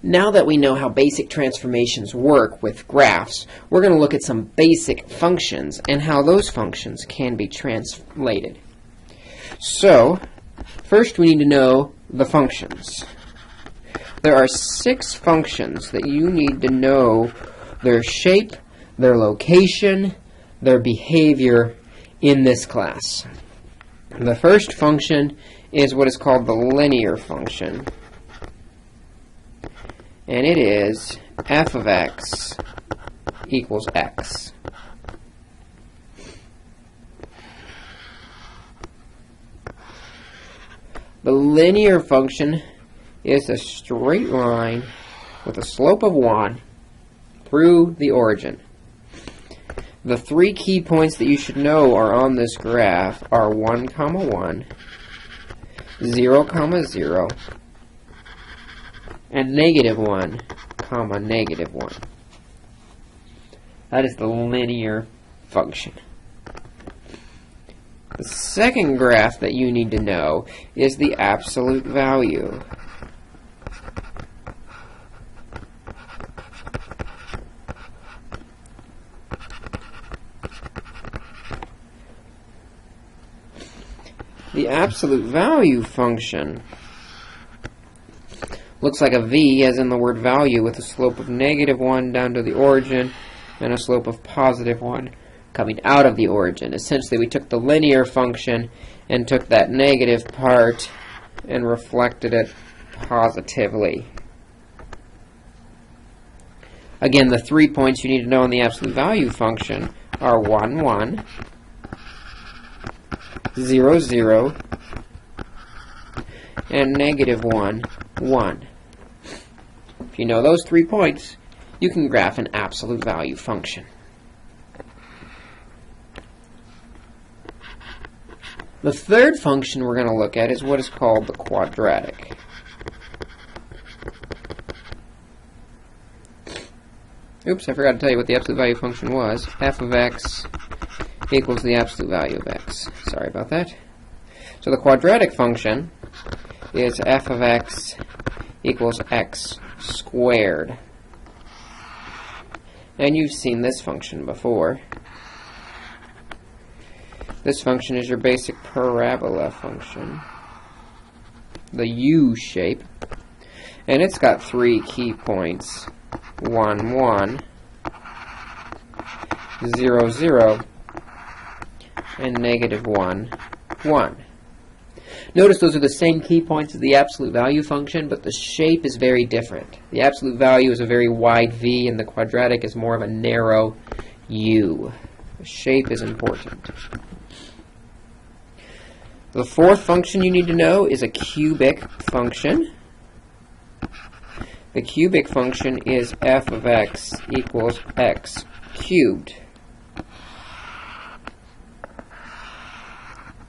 Now that we know how basic transformations work with graphs, we're going to look at some basic functions and how those functions can be translated. So, first we need to know the functions. There are 6 functions that you need to know their shape, their location, their behavior in this class. The first function is what is called the linear function. And it is f of x equals x. The linear function is a straight line with a slope of 1 through the origin. The 3 key points that you should know are on this graph are 1, 1, 0, 0, and -1, -1. That is the linear function. The second graph that you need to know is the absolute value. The absolute value function looks like a V, as in the word value, with a slope of -1 down to the origin and a slope of +1 coming out of the origin. Essentially, we took the linear function and took that negative part and reflected it positively. Again, the 3 points you need to know in the absolute value function are 1, 1, 0, 0, and -1, 1. If you know those 3 points, you can graph an absolute value function. The third function we're going to look at is what is called the quadratic. Oops, I forgot to tell you what the absolute value function was. F of x equals the absolute value of x. Sorry about that. So the quadratic function is f of x equals x squared. And you've seen this function before. This function is your basic parabola function, the U shape, and it's got 3 key points, 1, 1, 0, 0, and -1, 1. Notice those are the same key points as the absolute value function, but the shape is very different. The absolute value is a very wide V, and the quadratic is more of a narrow U. The shape is important. The fourth function you need to know is a cubic function. The cubic function is f of x equals x cubed.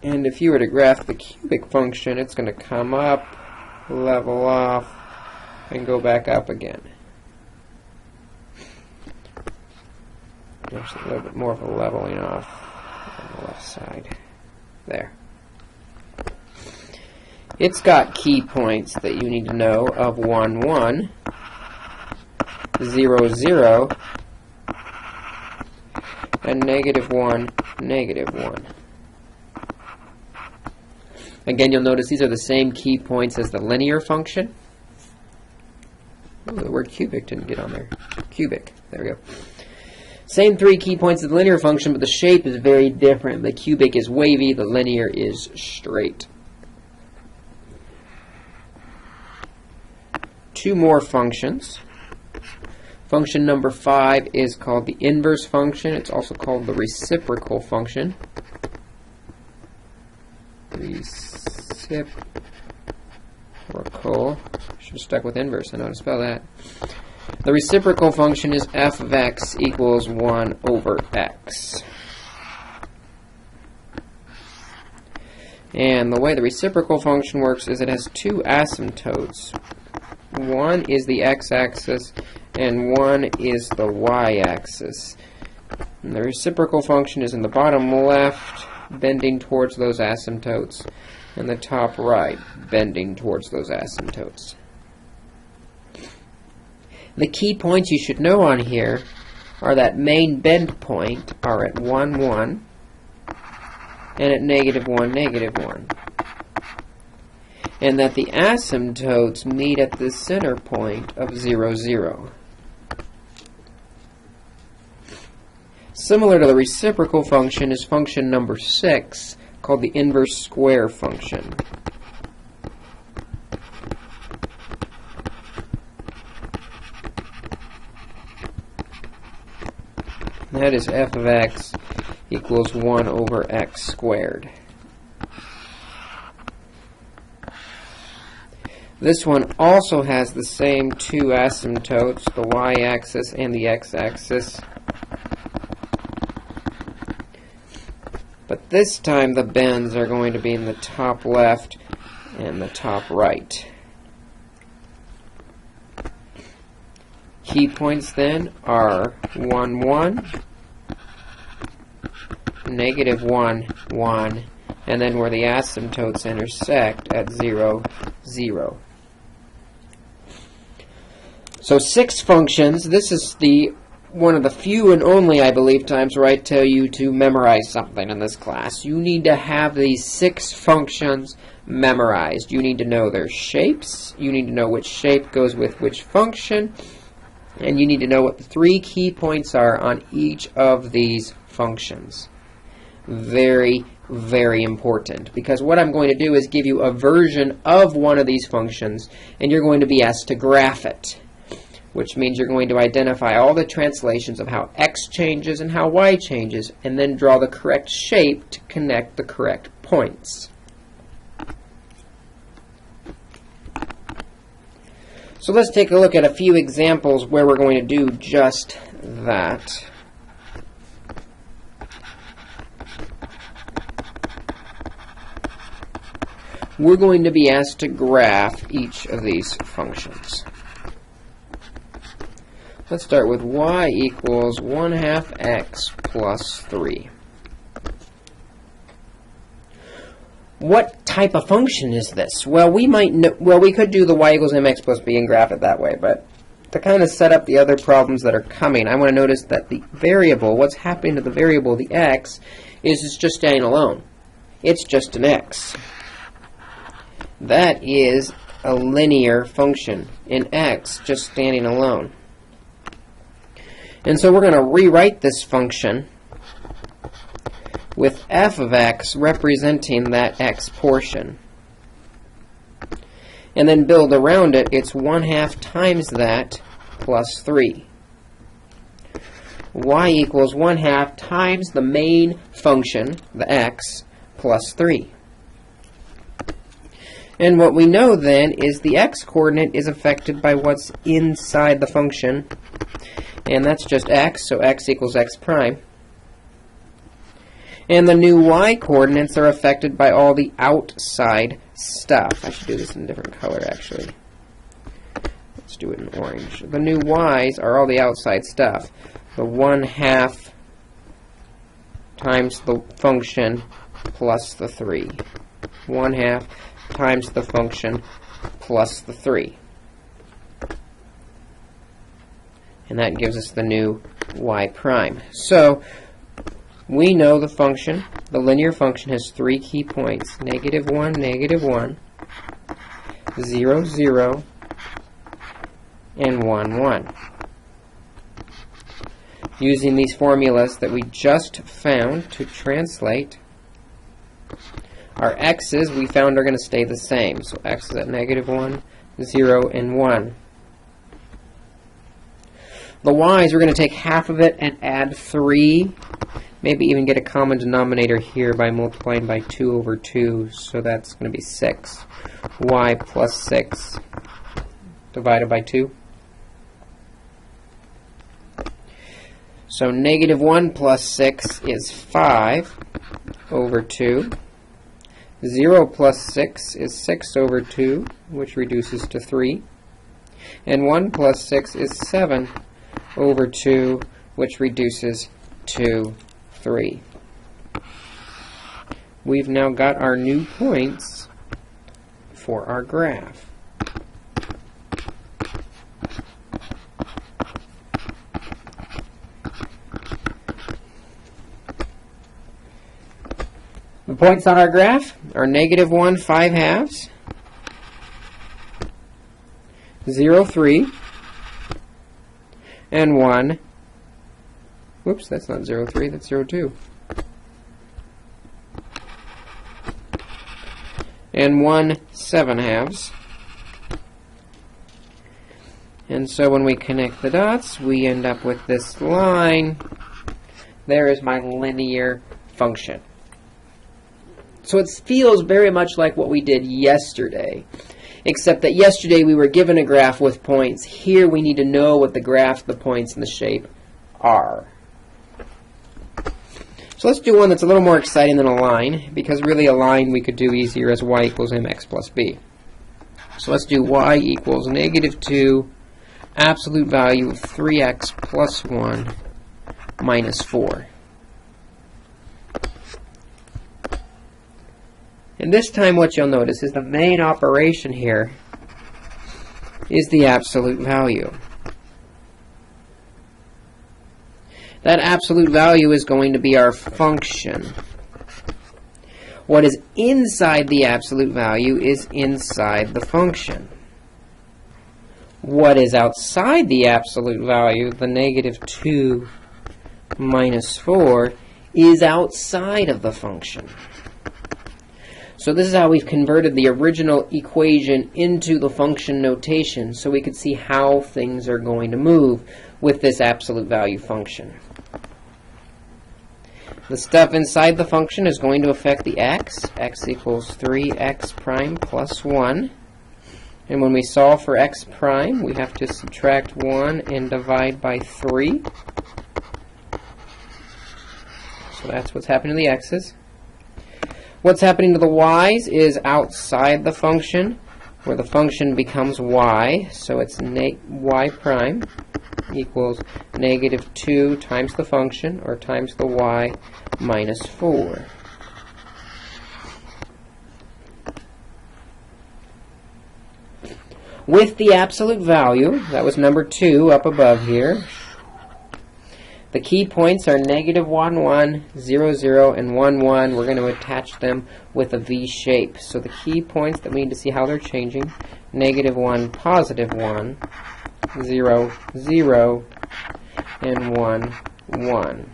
And if you were to graph the cubic function, it's going to come up, level off, and go back up again. There's a little bit more of a leveling off on the left side. There. It's got key points that you need to know of 1, 1, 0, 0, and -1, -1. Again, you'll notice these are the same key points as the linear function. Oh, the word cubic didn't get on there. Cubic. There we go. Same 3 key points as the linear function, but the shape is very different. The cubic is wavy, the linear is straight. 2 more functions. Function number 5 is called the inverse function. It's also called the reciprocal function. Reciprocal. Should have stuck with inverse. I know how to spell that. The reciprocal function is f of x equals 1 over x. And the way the reciprocal function works is it has 2 asymptotes. One is the x-axis, and one is the y-axis. The reciprocal function is in the bottom left, bending towards those asymptotes, and the top right, bending towards those asymptotes. The key points you should know on here are that main bend point are at 1, 1, and at negative 1, negative 1. And that the asymptotes meet at the center point of 0, 0. Similar to the reciprocal function is function number 6, called the inverse square function. That is f of x equals 1 over x squared. This one also has the same two asymptotes, the y-axis and the x-axis. But this time the bends are going to be in the top left and the top right. Key points then are 1, 1, negative 1, 1, and then where the asymptotes intersect at 0, 0. So 6 functions. This is one of the few and only, I believe, times where I tell you to memorize something in this class. You need to have these 6 functions memorized. You need to know their shapes. You need to know which shape goes with which function. And you need to know what the 3 key points are on each of these functions. Very, very important. Because what I'm going to do is give you a version of one of these functions, and you're going to be asked to graph it. Which means you're going to identify all the translations of how x changes and how y changes, and then draw the correct shape to connect the correct points. So let's take a look at a few examples where we're going to do just that. We're going to be asked to graph each of these functions. Let's start with y equals 1/2 x plus 3. What type of function is this? Well, we could do the y equals mx plus b and graph it that way, but to kind of set up the other problems that are coming, I want to notice that the variable, what's happening to the variable, the x, is it's just standing alone. It's just an x. That is a linear function in x just standing alone. And so we're going to rewrite this function with f of x representing that x portion. And then build around it, it's 1/2 times that plus 3. Y equals 1/2 times the main function, the x, plus 3. And what we know then is the x-coordinate is affected by what's inside the function. And that's just x, so x equals x prime. And the new y-coordinates are affected by all the outside stuff. I should do this in a different color, actually. Let's do it in orange. The new y's are all the outside stuff. The 1/2 times the function plus the 3. 1/2 times the function plus the 3. And that gives us the new y prime. So we know the function, the linear function, has 3 key points: -1, -1, 0, 0, and 1, 1. Using these formulas that we just found to translate, our x's we found are going to stay the same. So x is at -1, 0, and 1. The y's, we're going to take half of it and add 3. Maybe even get a common denominator here by multiplying by 2 over 2. So that's going to be 6. Y plus 6 divided by 2. So -1 plus 6 is 5 over 2. 0 plus 6 is 6 over 2, which reduces to 3. And 1 plus 6 is 7 over 2, which reduces to 3. We've now got our new points for our graph. points on our graph are -1, 5/2, 0, 3, and 1. Whoops, that's not 0, 3, that's 0, 2. And 1, 7/2. And so when we connect the dots, we end up with this line. There is my linear function. So it feels very much like what we did yesterday, except that yesterday we were given a graph with points. Here we need to know what the graph, the points, and the shape are. So let's do one that's a little more exciting than a line, because really a line we could do easier as y equals mx plus b. So let's do y equals -2, absolute value of 3x plus 1 minus 4. And this time what you'll notice is the main operation here is the absolute value. That absolute value is going to be our function. What is inside the absolute value is inside the function. What is outside the absolute value, the -2 minus 4, is outside of the function. So this is how we've converted the original equation into the function notation, so we could see how things are going to move with this absolute value function. The stuff inside the function is going to affect the x. X equals 3x prime plus 1. And when we solve for x prime, we have to subtract 1 and divide by 3. So that's what's happening to the x's. What's happening to the y's is outside the function, where the function becomes y. So it's y prime equals -2 times the function, or times the y, minus 4. With the absolute value, that was number 2 up above here, the key points are -1, 1, 0, 0, and 1, 1. We're going to attach them with a V shape. So the key points that we need to see how they're changing, -1, +1, 0, 0, and 1, 1.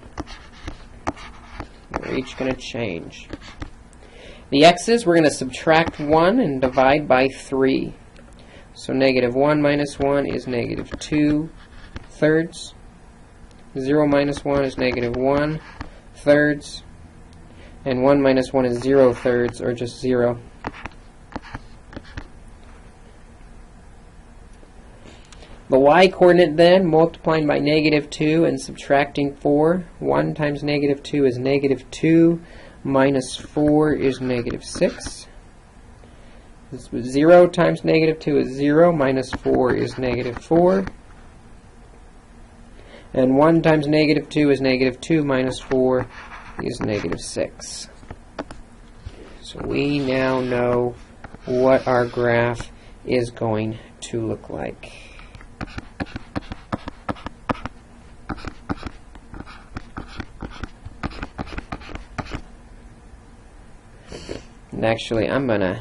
They're each going to change. The x's, we're going to subtract 1 and divide by 3. So -1 minus 1 is -2 thirds. 0 minus 1 is -1 thirds. And 1 minus 1 is 0 thirds, or just 0. The y-coordinate then, multiplying by -2 and subtracting 4. 1 times -2 is -2, minus 4 is -6. 0 times -2 is 0, minus 4 is -4. And 1 times -2 is -2, minus 4 is -6. So we now know what our graph is going to look like. And actually, I'm going to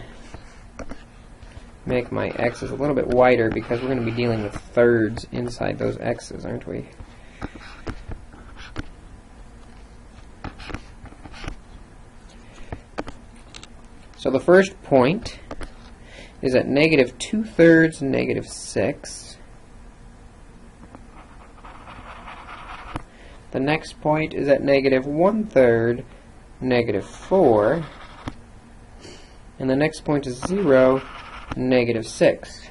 make my x's a little bit wider because we're going to be dealing with thirds inside those x's, aren't we? So the first point is at -2 thirds, -6. The next point is at -1 third, -4. And the next point is 0, -6.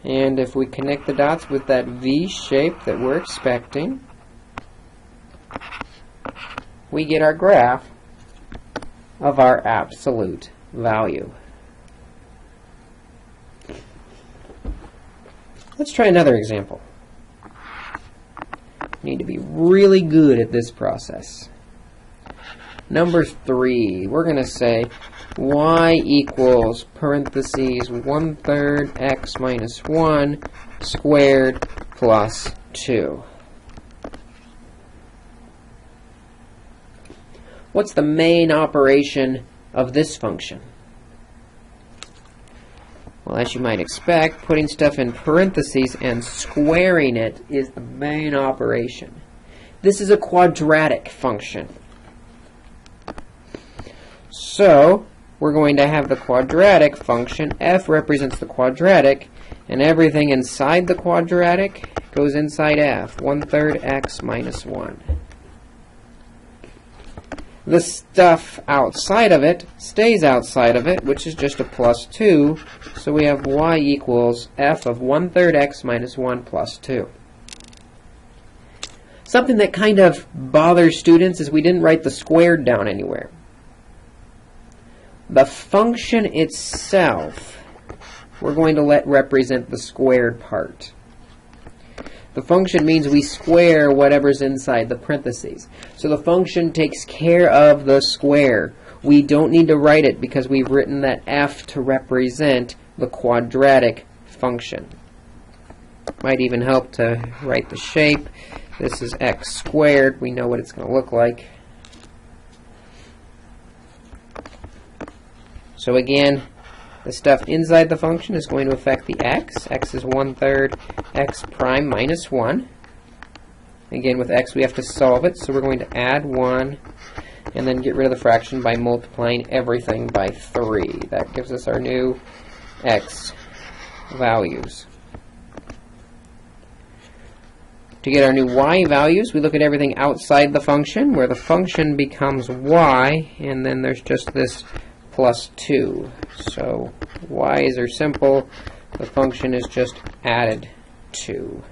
And if we connect the dots with that V shape that we're expecting, we get our graph of our absolute value. Let's try another example. We need to be really good at this process. Number 3, we're going to say y equals parentheses 1/3 x minus 1 squared plus 2. What's the main operation of this function? Well, as you might expect, putting stuff in parentheses and squaring it is the main operation. This is a quadratic function. So, we're going to have the quadratic function. F represents the quadratic, and everything inside the quadratic goes inside f. 1/3 x minus 1. The stuff outside of it stays outside of it, which is just a plus 2. So we have y equals f of 1/3 x minus 1 plus 2. Something that kind of bothers students is we didn't write the squared down anywhere. The function itself, we're going to let represent the squared part. The function means we square whatever's inside the parentheses. So the function takes care of the square. We don't need to write it because we've written that f to represent the quadratic function. Might even help to write the shape. This is x squared. We know what it's going to look like. So again, the stuff inside the function is going to affect the x. X is 1/3 x prime minus 1. Again, with x we have to solve it, so we're going to add 1 and then get rid of the fraction by multiplying everything by 3. That gives us our new x values. To get our new y values, we look at everything outside the function, where the function becomes y, and then there's just this plus 2. So y's are simple. The function is just added to.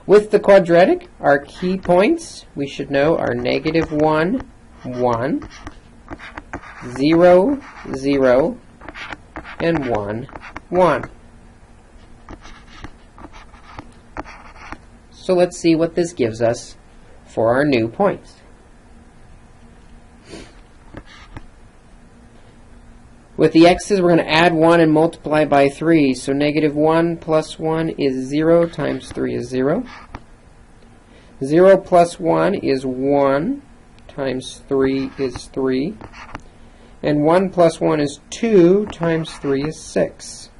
With the quadratic, our key points we should know are -1, 1, 0, 0, and 1, 1. So let's see what this gives us for our new points. With the x's, we're going to add 1 and multiply by 3. So -1 plus 1 is 0 times 3 is 0. 0 plus 1 is 1 times 3 is 3. And 1 plus 1 is 2 times 3 is 6.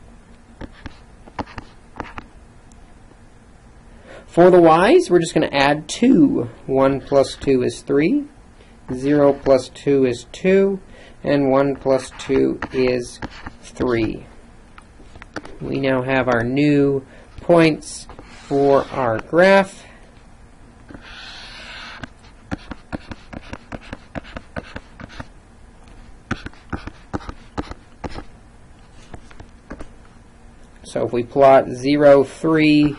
For the y's, we're just going to add 2. 1 plus 2 is 3. 0 plus 2 is 2. And 1 plus 2 is 3. We now have our new points for our graph. So if we plot 0, 3,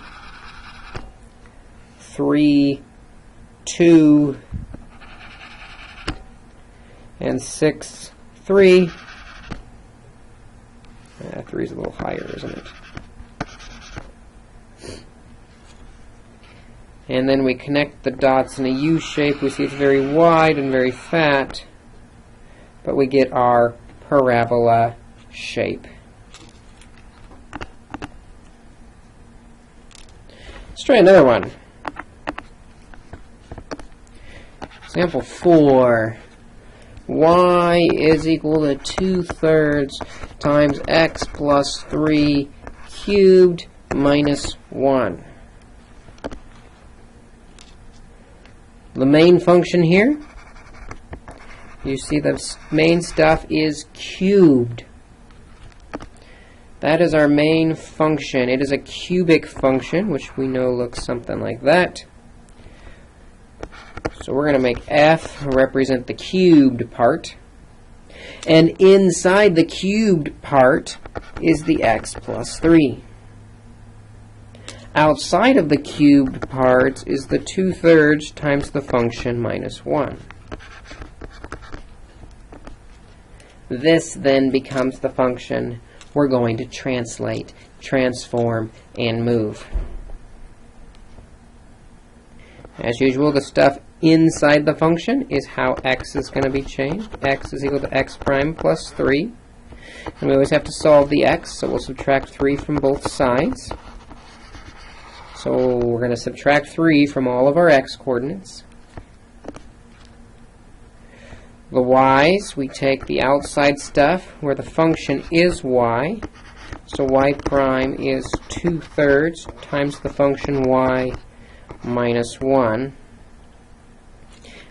3, 2, and 6, 3. 3 is a little higher, isn't it? And then we connect the dots in a U shape. We see it's very wide and very fat, but we get our parabola shape. Let's try another one. Example 4. Y is equal to 2/3 times x plus 3 cubed minus 1. The main function here, you see the main stuff is cubed. That is our main function. It is a cubic function, which we know looks something like that. So we're going to make f represent the cubed part. And inside the cubed part is the x plus 3. Outside of the cubed part is the 2/3 times the function minus 1. This then becomes the function we're going to translate, transform, and move. As usual, the stuff inside the function is how x is going to be changed. X is equal to x prime plus 3. And we always have to solve the x, so we'll subtract 3 from both sides. So we're going to subtract 3 from all of our x coordinates. The y's, we take the outside stuff where the function is y. So y prime is 2/3 times the function y minus 1.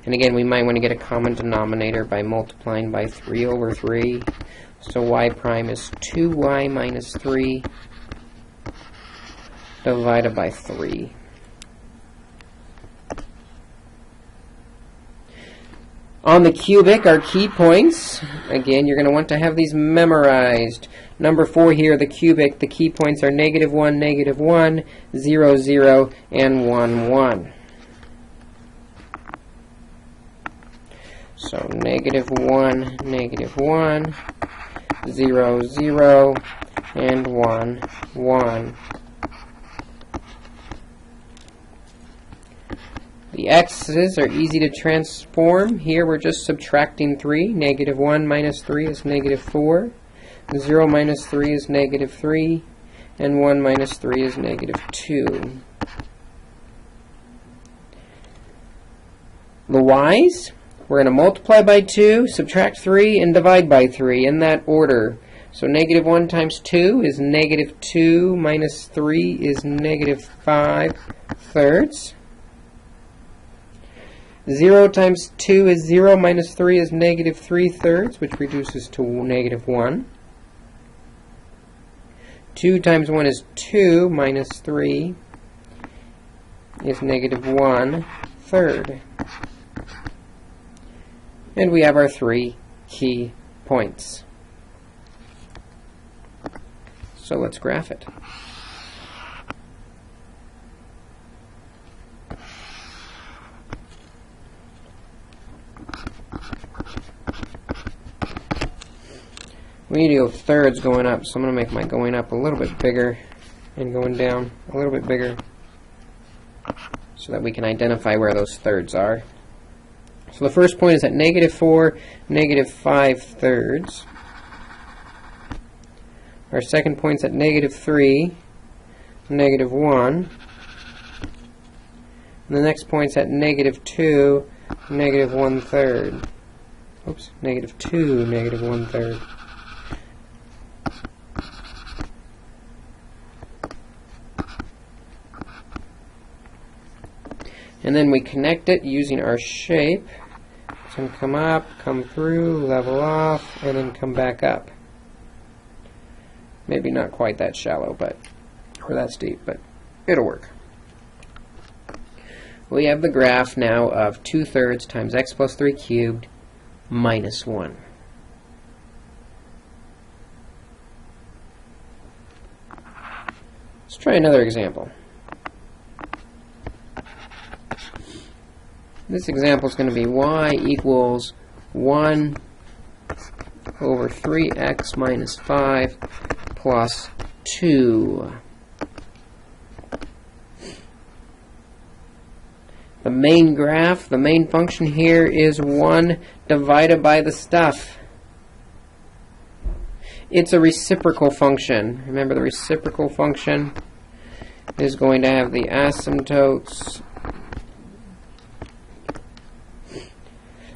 And again, we might want to get a common denominator by multiplying by 3 over 3. So y prime is 2y minus 3 divided by 3. On the cubic, our key points, again, you're going to want to have these memorized. Number 4 here, the cubic, the key points are -1, -1, 0, 0, and 1, 1. So -1, -1, 0, 0, and 1, 1. The x's are easy to transform. Here we're just subtracting 3. -1 minus 3 is -4. 0 minus 3 is -3. And 1 minus 3 is -2. The y's, we're going to multiply by 2, subtract 3, and divide by 3 in that order. So -1 times 2 is -2 minus 3 is -5/3. 0 times 2 is 0 minus 3 is -3/3, which reduces to -1. 2 times 1 is 2 minus 3 is -1/3. And we have our 3 key points. So let's graph it. We need to go thirds going up, so I'm going to make my going up a little bit bigger and going down a little bit bigger so that we can identify where those thirds are. So the first point is at -4, -5/3. Our second point is at -3, -1. And the next point is at -2, -1/3. Oops, -2, -1/3. And then we connect it using our shape. It's going to come up, come through, level off, and then come back up. Maybe not quite that shallow, or that steep, but it'll work. We have the graph now of 2/3 times x plus 3 cubed minus 1. Let's try another example. This example is going to be y equals 1 over 3x minus 5 plus 2. The main graph, the main function here is 1 divided by the stuff. It's a reciprocal function. Remember, the reciprocal function is going to have the asymptotes.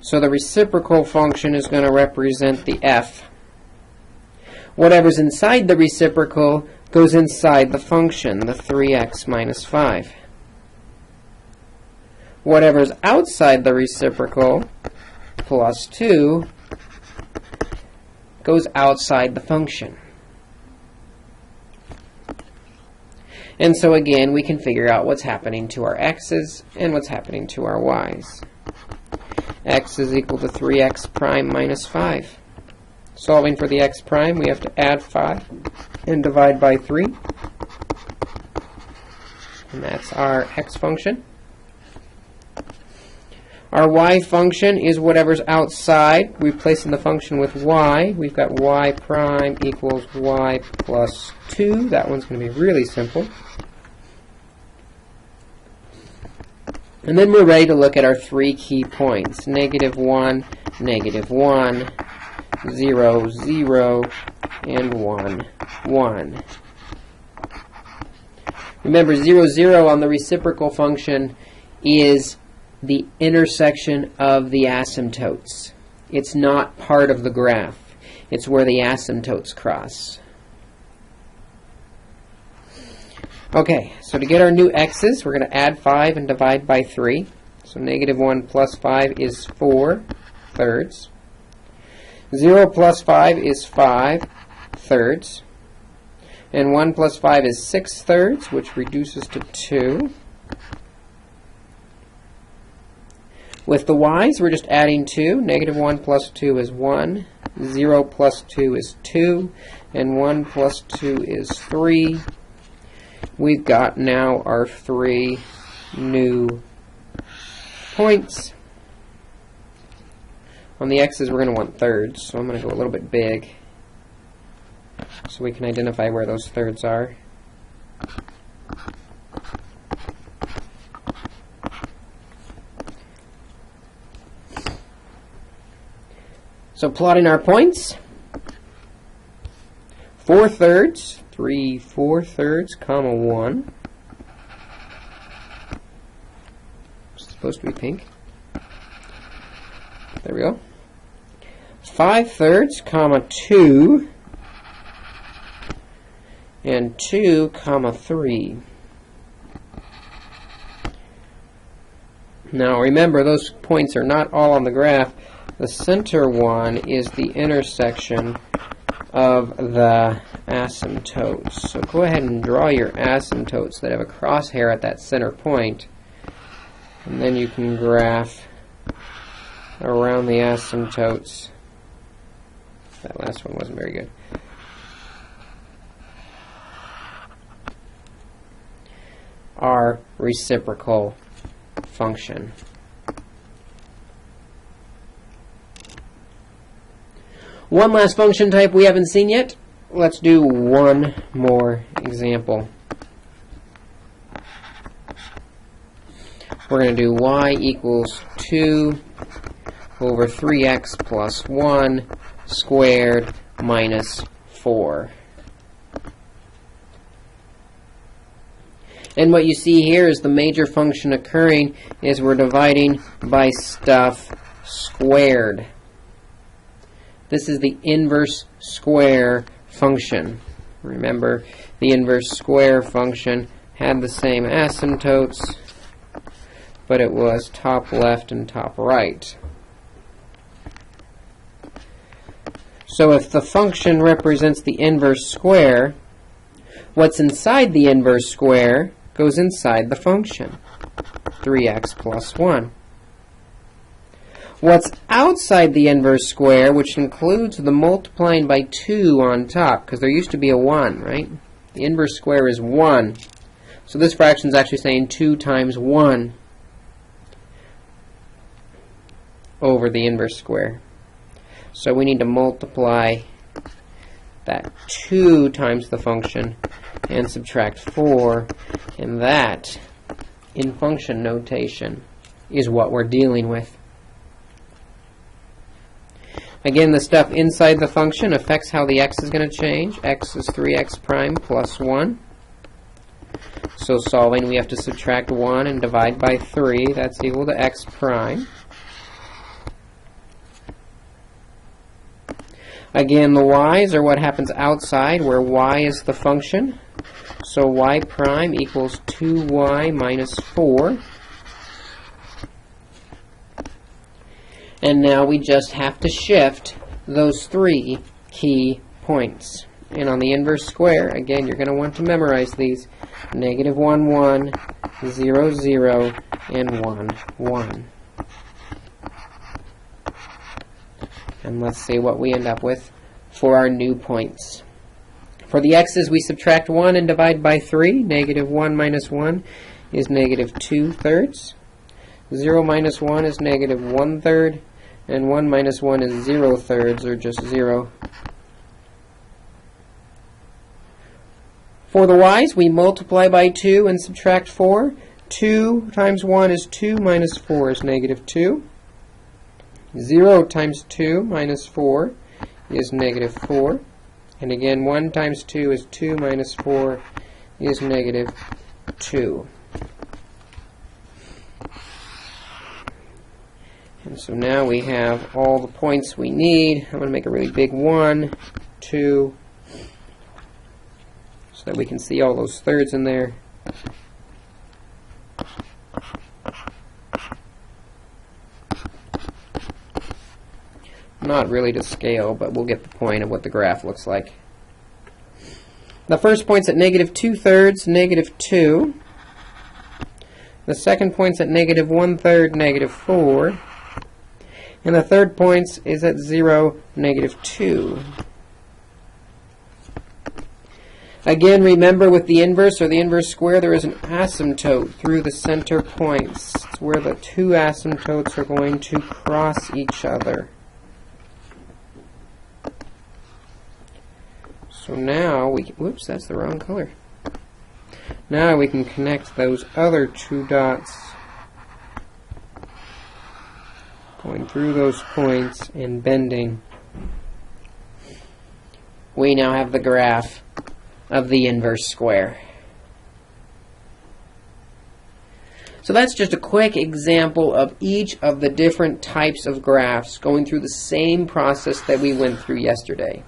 So the reciprocal function is going to represent the f. Whatever's inside the reciprocal goes inside the function, the 3x minus 5. Whatever's outside the reciprocal, plus 2, goes outside the function. And so again, we can figure out what's happening to our x's and what's happening to our y's. X is equal to 3x prime minus 5. Solving for the x prime, we have to add 5 and divide by 3. And that's our x function. Our y function is whatever's outside. Replacing the function with y, we've got y prime equals y plus 2. That one's going to be really simple. And then we're ready to look at our 3 key points. -1, -1, 0, 0, and 1, 1. Remember, 0, 0 on the reciprocal function is the intersection of the asymptotes. It's not part of the graph. It's where the asymptotes cross. Okay, so to get our new x's, we're going to add 5 and divide by 3. So negative 1 plus 5 is 4 thirds. 0 plus 5 is 5 thirds. And 1 plus 5 is 6 thirds, which reduces to 2. With the y's, we're just adding 2. Negative 1 plus 2 is 1. 0 plus 2 is 2. And 1 plus 2 is 3. We've got now our 3 new points. On the x's, we're going to want thirds, so I'm going to go a little bit big so we can identify where those thirds are. So plotting our points, 4 thirds, 3 4/3, comma 1. It's supposed to be pink. There we go. 5 thirds, comma 2. And 2, comma 3. Now remember, those points are not all on the graph. The center one is the intersection of the asymptotes. So go ahead and draw your asymptotes that have a crosshair at that center point, and then you can graph around the asymptotes. That last one wasn't very good. Our reciprocal function. One last function type we haven't seen yet. Let's do one more example. We're going to do y equals 2 over 3x plus 1 squared minus 4. And what you see here is the major function occurring is we're dividing by stuff squared. This is the inverse square function. Remember, the inverse square function had the same asymptotes, but it was top left and top right. So if the function represents the inverse square, what's inside the inverse square goes inside the function, 3x plus 1. What's outside the inverse square, which includes the multiplying by 2 on top, because there used to be a 1, right? The inverse square is 1. So this fraction is actually saying 2 times 1 over the inverse square. So we need to multiply that 2 times the function and subtract 4, and that, in function notation, is what we're dealing with. Again, the stuff inside the function affects how the x is going to change. X is 3x prime plus 1. So solving, we have to subtract 1 and divide by 3. That's equal to x prime. Again, the y's are what happens outside, where y is the function. So y prime equals 2y minus 4. And now we just have to shift those 3 key points. And on the inverse square, again, you're going to want to memorize these. Negative 1, 1, 0, 0, and 1, 1. And let's see what we end up with for our new points. For the x's, we subtract 1 and divide by 3. Negative 1 minus 1 is negative 2 thirds. 0 minus 1 is negative 1 third. And 1 minus 1 is 0 thirds, or just 0. For the y's, we multiply by 2 and subtract 4. 2 times 1 is 2 minus 4 is negative 2. 0 times 2 minus 4 is negative 4. And again, 1 times 2 is 2 minus 4 is negative 2. And so now we have all the points we need. I'm going to make a really big 1, 2, so that we can see all those thirds in there. Not really to scale, but we'll get the point of what the graph looks like. The first point's at negative 2/3, negative 2. The second point's at negative 1/3, negative 4. And the third point is at 0, negative 2. Again, remember with the inverse or the inverse square, there is an asymptote through the center points. It's where the two asymptotes are going to cross each other. So now we can, whoops, that's the wrong color. Now we can connect those other two dots going through those points and bending. We now have the graph of the inverse square. So that's just a quick example of each of the different types of graphs going through the same process that we went through yesterday.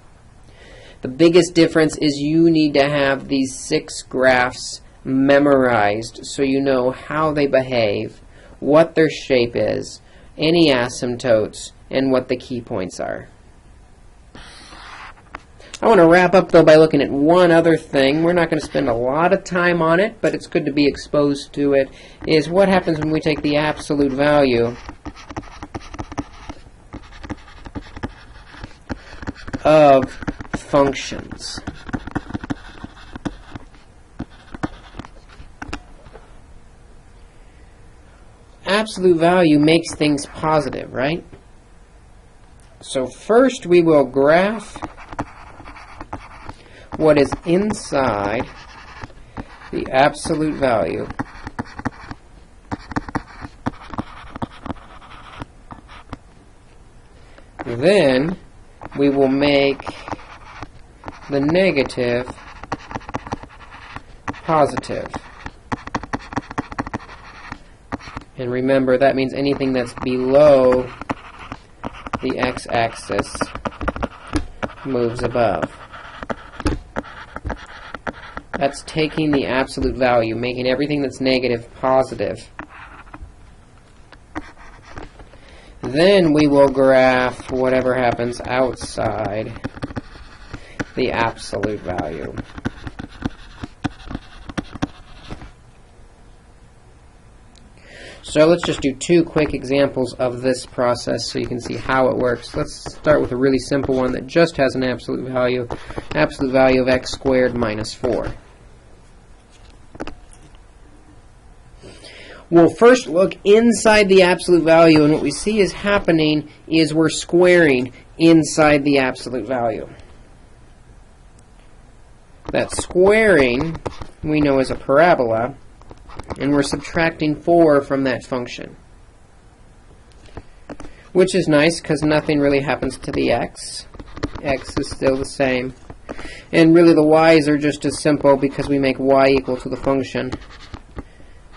The biggest difference is you need to have these 6 graphs memorized so you know how they behave, what their shape is, any asymptotes, and what the key points are. I want to wrap up, though, by looking at one other thing. We're not going to spend a lot of time on it, but it's good to be exposed to it, is what happens when we take the absolute value of functions. Absolute value makes things positive, right? So first we will graph what is inside the absolute value. Then we will make the negative positive. And remember, that means anything that's below the x-axis moves above. That's taking the absolute value, making everything that's negative positive. Then we will graph whatever happens outside the absolute value. So let's just do 2 quick examples of this process so you can see how it works. Let's start with a really simple one that just has an absolute value of x squared minus 4. We'll first look inside the absolute value, and what we see is happening is we're squaring inside the absolute value. That squaring we know is a parabola, and we're subtracting 4 from that function, which is nice because nothing really happens to the x. X is still the same. And really the y's are just as simple because we make y equal to the function,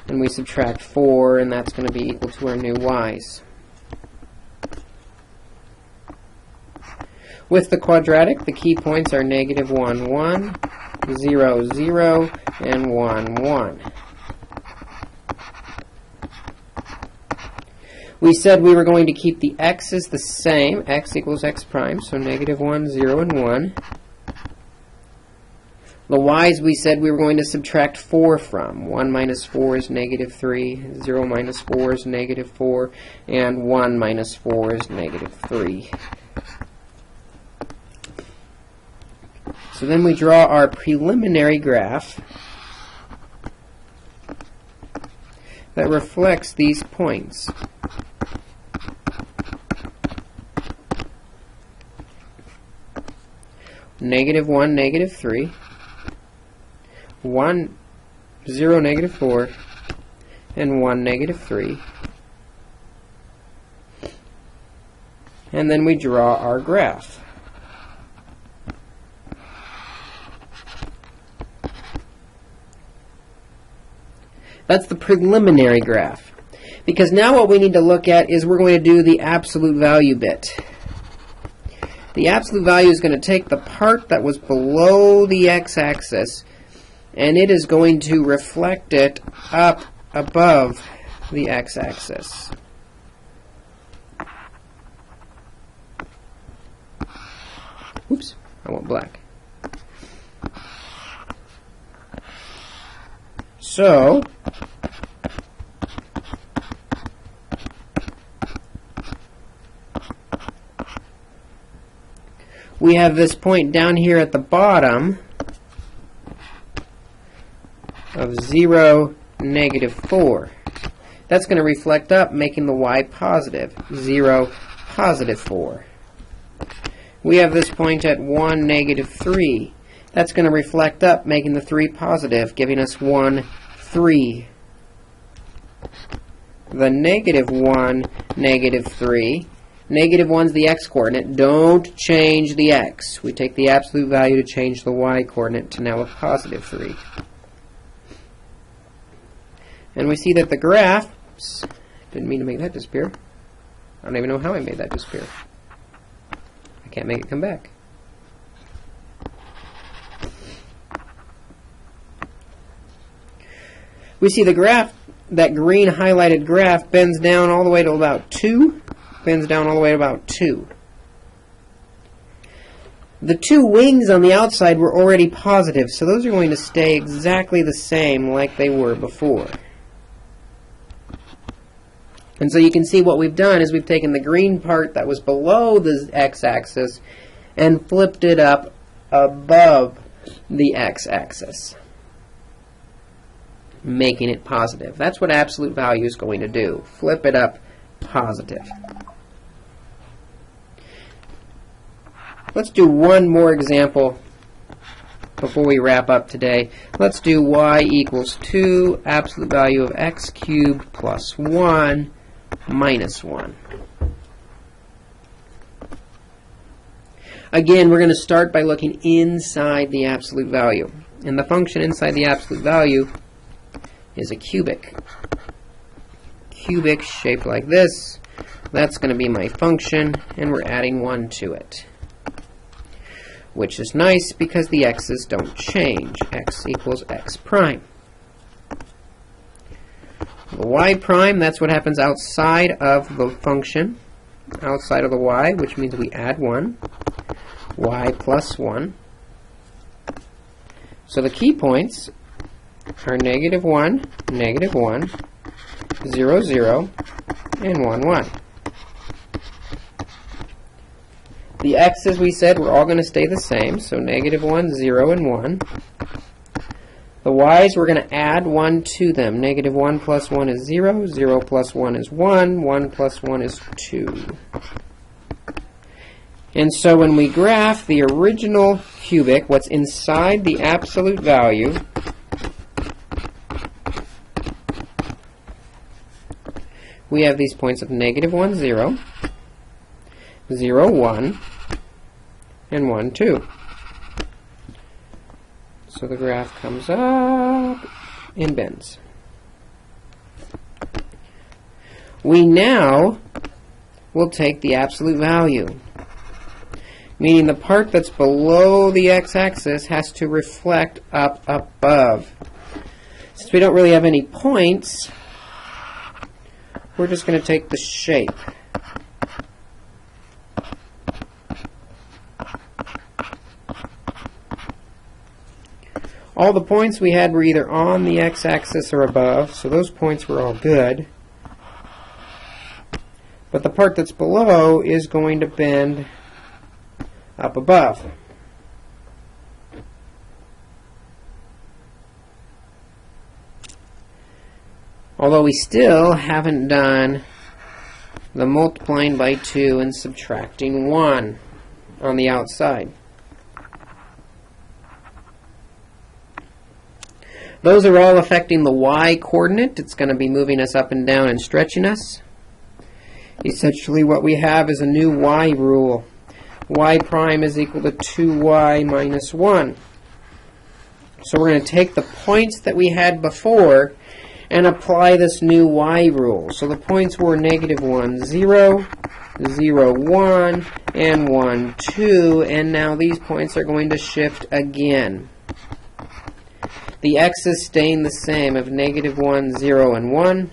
and we subtract 4, and that's going to be equal to our new y's. With the quadratic, the key points are negative 1, 1, 0, 0, and 1, 1. We said we were going to keep the x's the same, x equals x prime, so negative 1, 0, and 1. The y's we said we were going to subtract 4 from. 1 minus 4 is negative 3, 0 minus 4 is negative 4, and 1 minus 4 is negative 3. So then we draw our preliminary graph that reflects these points. Negative 1, negative 3, 1, 0, negative 4, and 1, negative 3. And then we draw our graph. That's the preliminary graph. Because now what we need to look at is we're going to do the absolute value bit. The absolute value is going to take the part that was below the x-axis, and it is going to reflect it up above the x-axis. Oops, I want black. So, we have this point down here at the bottom of 0, -4. That's going to reflect up, making the y positive. 0, +4. We have this point at 1, -3. That's going to reflect up, making the 3 positive, giving us 1, 3. The -1, -3. -1's the x-coordinate. Don't change the x. We take the absolute value to change the y-coordinate to now a +3. And we see that the graph, oops, didn't mean to make that disappear. I don't even know how I made that disappear. I can't make it come back. We see the graph, that green highlighted graph, bends down all the way to about 2. Bends down all the way to about 2. The 2 wings on the outside were already positive, so those are going to stay exactly the same like they were before. And so you can see what we've done is we've taken the green part that was below the x-axis and flipped it up above the x-axis, making it positive. That's what absolute value is going to do. Flip it up positive. Let's do one more example before we wrap up today. Let's do y equals 2, absolute value of x cubed plus 1 minus 1. Again, we're going to start by looking inside the absolute value. And the function inside the absolute value is a cubic. Cubic shaped like this. That's going to be my function, and we're adding 1 to it, which is nice because the x's don't change. X equals x prime. The y prime, that's what happens outside of the function, outside of the y, which means we add 1. Y plus 1. So the key points are -1, -1, 0, 0, and 1, 1. The x's, we said, were all going to stay the same, so -1, 0, and 1. The y's, we're going to add 1 to them. -1 plus 1 is 0, 0 plus 1 is 1, 1 plus 1 is 2. And so when we graph the original cubic, what's inside the absolute value, we have these points of -1, 0, 0, 1, and 1, 2. So the graph comes up and bends. We now will take the absolute value, meaning the part that's below the x-axis has to reflect up above. Since we don't really have any points, we're just going to take the shape. All the points we had were either on the x-axis or above, so those points were all good. But the part that's below is going to bend up above. Although we still haven't done the multiplying by 2 and subtracting 1 on the outside. Those are all affecting the y-coordinate. It's going to be moving us up and down and stretching us. Essentially what we have is a new y rule. Y prime is equal to 2y minus 1. So we're going to take the points that we had before, and apply this new y rule. So the points were -1, 0, 0, 1, and 1, 2, and now these points are going to shift again. The x's staying the same of -1, 0, and 1.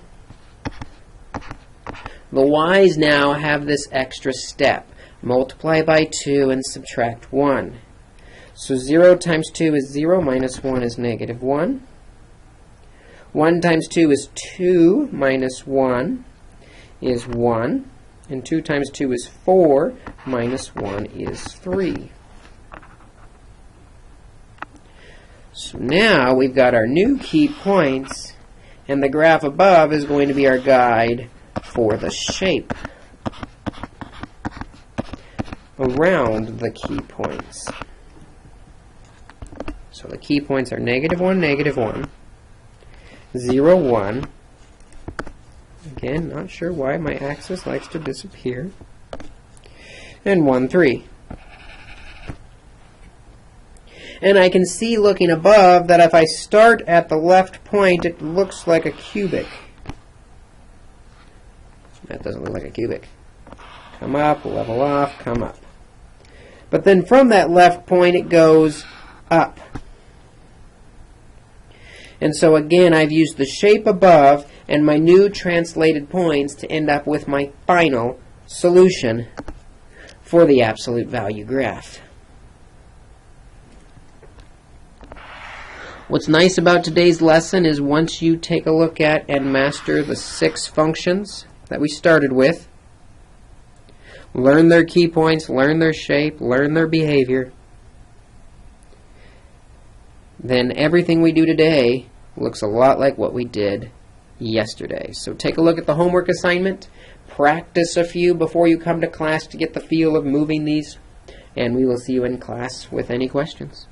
The y's now have this extra step. Multiply by 2 and subtract 1. So 0 times 2 is 0, minus 1 is -1. 1 times 2 is 2, minus 1 is 1. And 2 times 2 is 4, minus 1 is 3. So now we've got our new key points, and the graph above is going to be our guide for the shape around the key points. So the key points are -1, -1, 0, 1. Again, not sure why my axis likes to disappear. And 1, 3. And I can see looking above that if I start at the left point, it looks like a cubic. That doesn't look like a cubic. Come up, level off, come up. But then from that left point, it goes up. And so again, I've used the shape above and my new translated points to end up with my final solution for the absolute value graph. What's nice about today's lesson is once you take a look at and master the 6 functions that we started with, learn their key points, learn their shape, learn their behavior, then everything we do today looks a lot like what we did yesterday. So take a look at the homework assignment, practice a few before you come to class to get the feel of moving these, and we will see you in class with any questions.